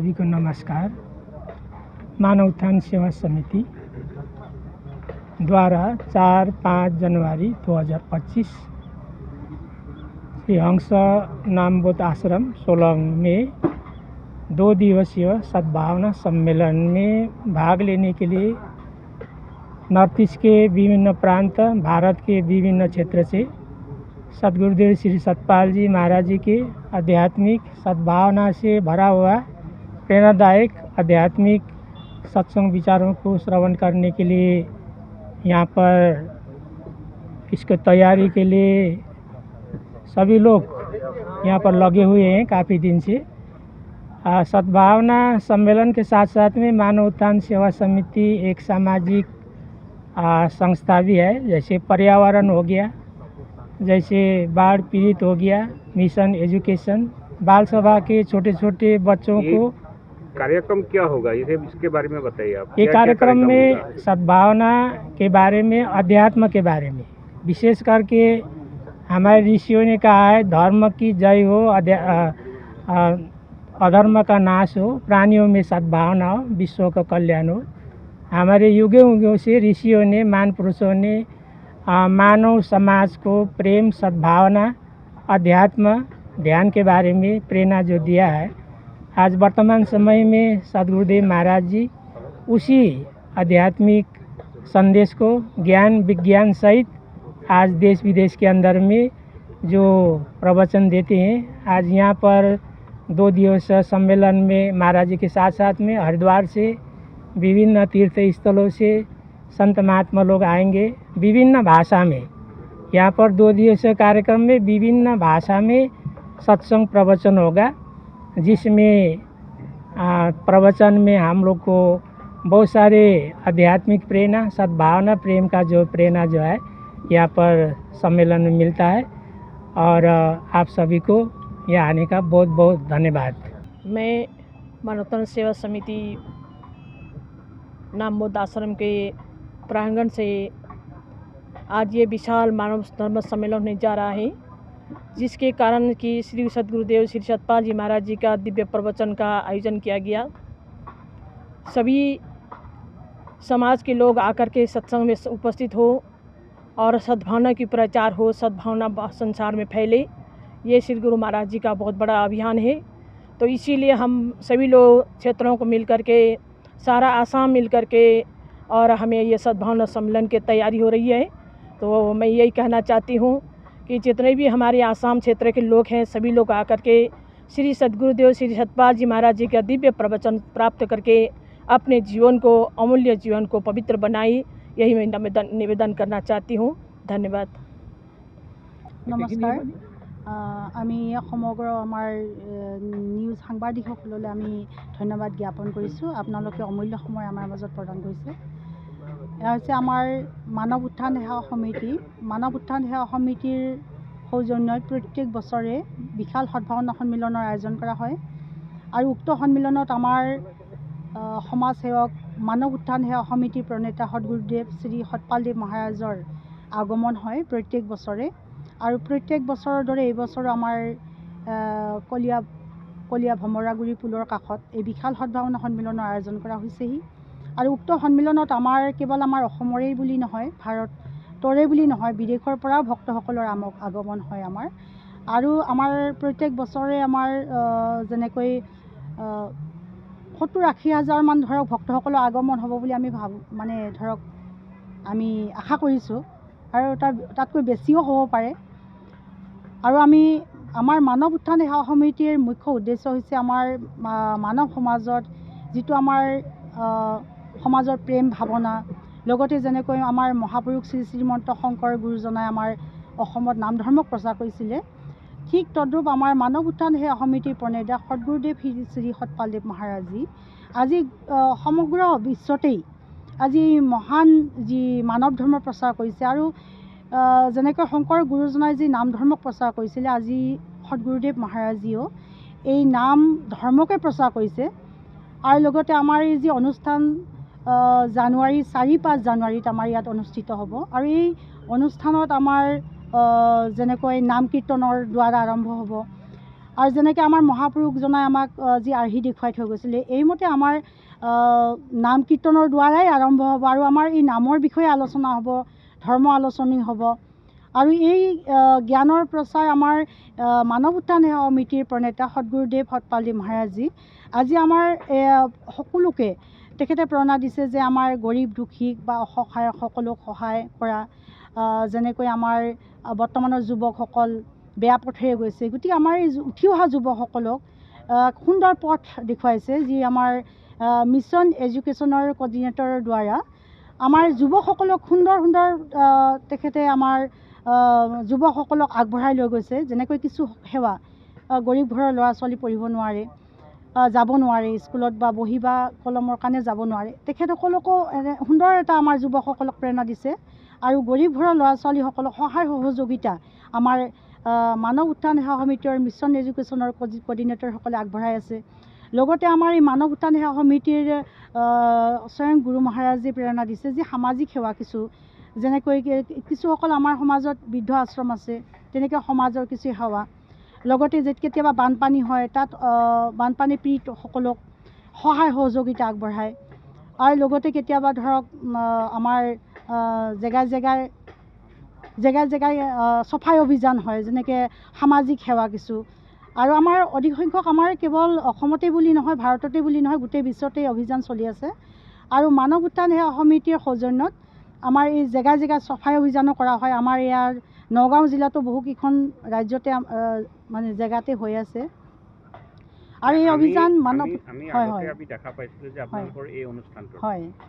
सभी को नमस्कार। मानव उत्थान सेवा समिति द्वारा 4-5 जनवरी 2025 श्री हंस नामबोध आश्रम सोलंग में 2 दिवसीय सद्भावना सम्मेलन में भाग लेने के लिए नॉर्थ ईस्ट के विभिन्न प्रांत, भारत के विभिन्न क्षेत्र से सद्गुरुदेव श्री सतपाल जी महाराज जी के आध्यात्मिक सद्भावना से भरा हुआ प्रेरणादायक आध्यात्मिक सत्संग विचारों को श्रवण करने के लिए यहाँ पर इसके तैयारी के लिए सभी लोग यहाँ पर लगे हुए हैं काफ़ी दिन से। सद्भावना सम्मेलन के साथ साथ में मानव उत्थान सेवा समिति एक सामाजिक संस्था भी है। जैसे पर्यावरण हो गया, जैसे बाढ़ पीड़ित हो गया, मिशन एजुकेशन, बाल सभा के छोटे छोटे बच्चों को कार्यक्रम क्या होगा, इसके बारे में बताइए आप। ये कार्यक्रम में सद्भावना के बारे में, अध्यात्म के बारे में, विशेष करके हमारे ऋषियों ने कहा है धर्म की जय हो, अधर्म का नाश हो, प्राणियों में सद्भावना हो, विश्व का कल्याण हो। हमारे युगों युगों से ऋषियों ने, मान पुरुषों ने मानव समाज को प्रेम, सद्भावना, अध्यात्म, ध्यान के बारे में प्रेरणा जो दिया है। आज वर्तमान समय में सद्गुरुदेव महाराज जी उसी आध्यात्मिक संदेश को ज्ञान विज्ञान सहित आज देश विदेश के अंदर में जो प्रवचन देते हैं। आज यहाँ पर 2 दिवसीय सम्मेलन में महाराज जी के साथ साथ में हरिद्वार से, विभिन्न तीर्थ स्थलों से संत महात्मा लोग आएंगे विभिन्न भाषा में। यहाँ पर 2 दिवसीय कार्यक्रम में विभिन्न भाषा में सत्संग प्रवचन होगा, जिसमें प्रवचन में हम लोग को बहुत सारे आध्यात्मिक प्रेरणा, सद्भावना, प्रेम का जो प्रेरणा जो है यहाँ पर सम्मेलन में मिलता है। और आप सभी को यहाँ आने का बहुत बहुत धन्यवाद। मैं मानव उत्थान सेवा समिति नामबोध आश्रम के प्रांगण से आज ये विशाल मानव धर्म सम्मेलन होने जा रहा है, जिसके कारण कि श्री सद्गुरुदेव श्री सतपाल जी महाराज जी का दिव्य प्रवचन का आयोजन किया गया। सभी समाज के लोग आकर के सत्संग में उपस्थित हो और सद्भावना की प्रचार हो, सद्भावना संसार में फैले। ये श्री गुरु महाराज जी का बहुत बड़ा अभियान है। तो इसीलिए हम सभी लोग क्षेत्रों को मिल कर के, सारा आसाम मिल कर के, और हमें ये सद्भावना सम्मेलन की तैयारी हो रही है। तो मैं यही कहना चाहती हूँ कि जितने भी हमारे आसाम क्षेत्र के लोग हैं, सभी लोग आकर के श्री सद्गुरुदेव श्री सतपाल जी महाराज जी का दिव्य प्रवचन प्राप्त करके अपने जीवन को, अमूल्य जीवन को पवित्र बनाई। यही मैं निवेदन करना चाहती हूँ। धन्यवाद। नमस्कार। আমি সমগ্ৰ আমাৰ নিউজ সাংবাদিকসকললৈ আমি ধন্যবাদ জ্ঞাপন কৰিছোঁ। আপোনালোকে অমূল্য সময় আমাৰ মাজত প্ৰদান কৰিছে। এয়া হৈছে আমাৰ মানৱ উত্থান সেৱা সমিতি। মানৱ উত্থান সেৱা সমিতিৰ সৌজন্যত প্ৰত্যেক বছৰে বিশাল সদ্ভাৱনা সন্মিলনৰ আয়োজন কৰা হয় আৰু উক্ত সন্মিলনত আমাৰ সমাজ সেৱক মানৱ উত্থান সেৱা সমিতিৰ প্ৰণেতা সদ্গুৰুদেৱ শ্ৰী সতপালদেৱ মহাৰাজৰ আগমন হয় প্ৰত্যেক বছৰে। আৰু প্ৰত্যেক বছৰৰ দৰে এই বছৰো আমাৰ কলীয়া ভমৰাগুৰি পুলৰ কাষত এই বিশাল সদ্ভাৱনা সন্মিলনৰ আয়োজন কৰা হৈছেহি। আৰু উক্ত সন্মিলনত আমাৰ কেৱল আমাৰ অসমৰেই বুলি নহয়, ভাৰতৰে বুলি নহয়, বিদেশৰ পৰাও ভক্তসকলৰ আগমন হয় আমাৰ। আৰু আমাৰ প্ৰত্যেক বছৰে আমাৰ যেনেকৈ 70-80 হাজাৰমান ধৰক ভক্তসকলৰ আগমন হ'ব বুলি আমি ধৰক আমি আশা কৰিছোঁ, আৰু তাতকৈ বেছিও হ'ব পাৰে। আৰু আমাৰ মানৱ উত্থান সেৱা সমিতিৰ মুখ্য উদ্দেশ্য হৈছে আমাৰ মানৱ সমাজত যিটো আমাৰ সমাজৰ প্ৰেম ভাৱনা, লগতে যেনেকৈ আমাৰ মহাপুৰুষ শ্ৰী শ্ৰীমন্ত শংকৰ গুৰুজনাই আমাৰ অসমত নাম ধৰ্মক প্ৰচাৰ কৰিছিলে, ঠিক তদ্ৰূপ আমাৰ মানৱ উত্থান সেৱা সমিতিৰ প্ৰণেতা সদ্গুৰুদেৱ শ্ৰী সতপালদেৱ মহাৰাজী আজি সমগ্ৰ বিশ্বতেই আজি মহান যি মানৱ ধৰ্ম প্ৰচাৰ কৰিছে। আৰু যেনেকৈ শংকৰ গুৰুজনাই যি নাম ধৰ্মক প্ৰচাৰ কৰিছিলে, আজি সদ্গুৰুদেৱ মহাৰাজীয়েও এই নাম ধৰ্মকে প্ৰচাৰ কৰিছে। আৰু লগতে আমাৰ এই যি অনুষ্ঠান জানুৱাৰী 4-5 জানুৱাৰীত আমাৰ ইয়াত অনুষ্ঠিত হ'ব। আৰু এই অনুষ্ঠানত আমাৰ যেনেকৈ নাম কীৰ্তনৰ দ্বাৰা আৰম্ভ হ'ব, আৰু যেনেকৈ আমাৰ মহাপুৰুষজনাই আমাক যি আৰ্হি দেখুৱাই থৈ গৈছিলে, এইমতে আমাৰ নাম কীৰ্তনৰ দ্বাৰাই আৰম্ভ হ'ব আৰু আমাৰ এই নামৰ বিষয়ে আলোচনা হ'ব, ধৰ্ম আলোচনী হ'ব। আৰু এই জ্ঞানৰ প্ৰচাৰ আমাৰ মানৱ উত্থান সেৱা সমিতিৰ প্ৰণেতা সদগুৰুদেৱ সতপালজী মহাৰাজজী আজি আমাৰ সকলোকে তেখেতে প্ৰেৰণা দিছে যে আমাৰ গৰীব দুখীক বা অসহায়সকলক সহায় কৰা, যেনেকৈ আমাৰ বৰ্তমানৰ যুৱকসকল বেয়া পথেৰে গৈছে, গতিকে আমাৰ এই উঠি অহা যুৱকসকলক সুন্দৰ পথ দেখুৱাইছে, যি আমাৰ মিছন এডুকেশ্যনৰ কৰ্ডিনেটৰৰ দ্বাৰা আমাৰ যুৱকসকলক সুন্দৰ সুন্দৰ তেখেতে আমাৰ যুৱকসকলক আগবঢ়াই লৈ গৈছে। যেনেকৈ কিছু সেৱা গৰীব ঘৰৰ ল'ৰা ছোৱালী পঢ়িব নোৱাৰে, যাব নোৱাৰে স্কুলত বা বহি বা কলমৰ কাৰণে যাব নোৱাৰে, তেখেতসকলকো সুন্দৰ এটা আমাৰ যুৱকসকলক প্ৰেৰণা দিছে। আৰু গৰীব ঘৰৰ ল'ৰা ছোৱালীসকলক সহায় সহযোগিতা আমাৰ মানৱ উত্থান সেৱা সমিতিৰ মিছন এডুকেশ্যনৰ কৰ্ডিনেটৰসকলে আগবঢ়াই আছে। লগতে আমাৰ এই মানৱ উত্থান সেৱা সমিতিৰ স্বয়ং গুৰু মহাৰাজে প্ৰেৰণা দিছে যে সামাজিক সেৱা কিছু, যেনেকৈ কিছুসকল আমাৰ সমাজত বৃদ্ধ আশ্ৰম আছে, তেনেকৈ সমাজৰ কিছু সেৱা। লগতে কেতিয়াবা বানপানী হয়, তাত বানপানী পীড়িতসকলক সহায় সহযোগিতা আগবঢ়ায়। আৰু লগতে কেতিয়াবা ধৰক আমাৰ জেগাই জেগাই চাফাই অভিযান হয়, যেনেকৈ সামাজিক সেৱা কিছু। আৰু আমাৰ অধিক সংখ্যক আমাৰ কেৱল অসমতে বুলি নহয়, ভাৰততে বুলি নহয়, গোটেই বিশ্বতেই অভিযান চলি আছে। আৰু মানৱ উত্থান সেৱা সমিতিৰ সৌজন্যত আমাৰ এই জেগাই জেগাই চাফাই অভিযানো কৰা হয়। আমাৰ ইয়াৰ নগাঁও জিলাতো বহুকেইখন ৰাজ্যতে মানে জেগাতে হৈ আছে। আৰু এই অভিযান মানৱ আমি দেখা পাইছিলোঁ যে আপোনালোকৰ এই অনুষ্ঠানটো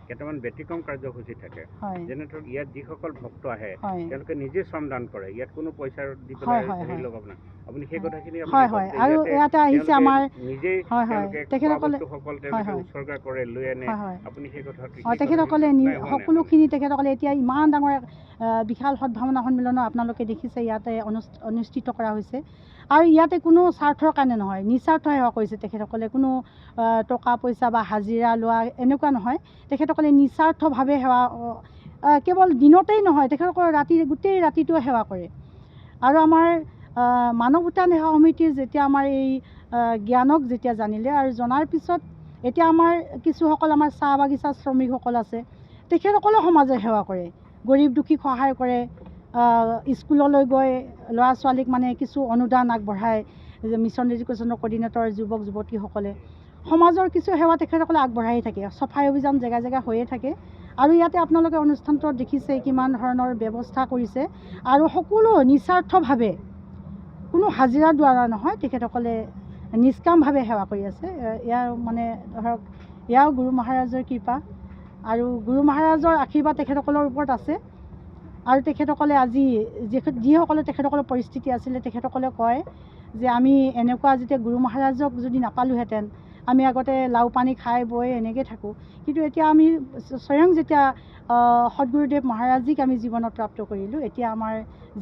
কেইটামান ব্যতিক্ৰম কাৰ্যসূচী থাকে, যেনে ধৰক ইয়াত যিসকল ভক্ত আহে তেওঁলোকে নিজে শ্ৰমদান কৰে, ইয়াত কোনো পইচা দি পেলাই হেৰি লগাব নাই, আপুনি সেই কথাখিনি আৰু ইয়াতে আহিছে আমাৰ নিজে তেখেতসকলে উৎসৰ্গা কৰে, লৈ আনে, আপুনি সেই কথা তেখেতসকলে সকলোখিনি তেখেতসকলে এতিয়া ইমান ডাঙৰ বিশাল সদ্ভাৱনা সন্মিলন আপোনালোকে দেখিছে ইয়াতে অনুষ্ঠিত কৰা হৈছে। আৰু ইয়াতে কোনো স্বাৰ্থৰ কাৰণে নহয়, নিস্বাৰ্থ সেৱা কৰিছে তেখেতসকলে, কোনো টকা পইচা বা হাজিৰা লোৱা এনেকুৱা নহয়, তেখেতসকলে নিস্বাৰ্থভাৱে সেৱা, কেৱল দিনতেই নহয়, তেখেতসকলে গোটেই ৰাতিটো সেৱা কৰে। আৰু আমাৰ মানৱ উত্থান সেৱা সমিতিৰ যেতিয়া আমাৰ এই জ্ঞানক যেতিয়া জানিলে আৰু জনাৰ পিছত এতিয়া আমাৰ কিছুসকল আমাৰ চাহ বাগিচাৰ শ্ৰমিকসকল আছে, তেখেতসকলেও সমাজৰ সেৱা কৰে, গৰীব দুখীক সহায় কৰে, স্কুললৈ গৈ ল'ৰা ছোৱালীক মানে কিছু অনুদান আগবঢ়ায়, মিছন এডুকেশ্যনৰ কৰ্ডিনেটৰ যুৱক যুৱতীসকলে সমাজৰ কিছু সেৱা তেখেতসকলে আগবঢ়াই থাকে। চাফাই অভিযান জেগা জেগা হৈয়ে থাকে। আৰু ইয়াতে আপোনালোকে অনুষ্ঠানটোত দেখিছে কিমান ধৰণৰ ব্যৱস্থা কৰিছে, আৰু সকলো নিস্বাৰ্থভাৱে, কোনো হাজিৰাৰ দ্বাৰা নহয়, তেখেতসকলে নিষ্কামভাৱে সেৱা কৰি আছে। ইয়াৰ মানে ধৰক এয়াও গুৰু মহাৰাজৰ কৃপা আৰু গুৰু মহাৰাজৰ আশীৰ্বাদ তেখেতসকলৰ ওপৰত আছে। আৰু তেখেতসকলে আজি যিসকলে তেখেতসকলৰ পৰিস্থিতি আছিলে, তেখেতসকলে কয় যে আমি এনেকুৱা যেতিয়া গুৰু মহাৰাজক যদি নাপালোহেঁতেন, আমি আগতে লাও পানী খাই বৈ এনেকৈ থাকোঁ, কিন্তু এতিয়া আমি স্বয়ং যেতিয়া সদগুৰুদেৱ মহাৰাজীক আমি জীৱনত প্ৰাপ্ত কৰিলোঁ, এতিয়া আমাৰ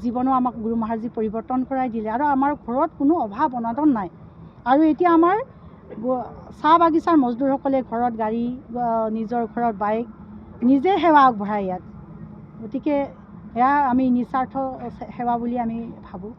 জীৱনো আমাক গুৰু মহাৰাজী পৰিৱৰ্তন কৰাই দিলে। আৰু আমাৰ ঘৰত কোনো অভাৱ অনাটন নাই। আৰু এতিয়া আমাৰ চাহ বাগিচাৰ মজদুৰসকলে ঘৰত গাড়ী, নিজৰ ঘৰত বাইক, নিজে সেৱা আগবঢ়ায় ইয়াত। গতিকে এয়া আমি নিস্বাৰ্থ সেৱা বুলি আমি ভাবোঁ।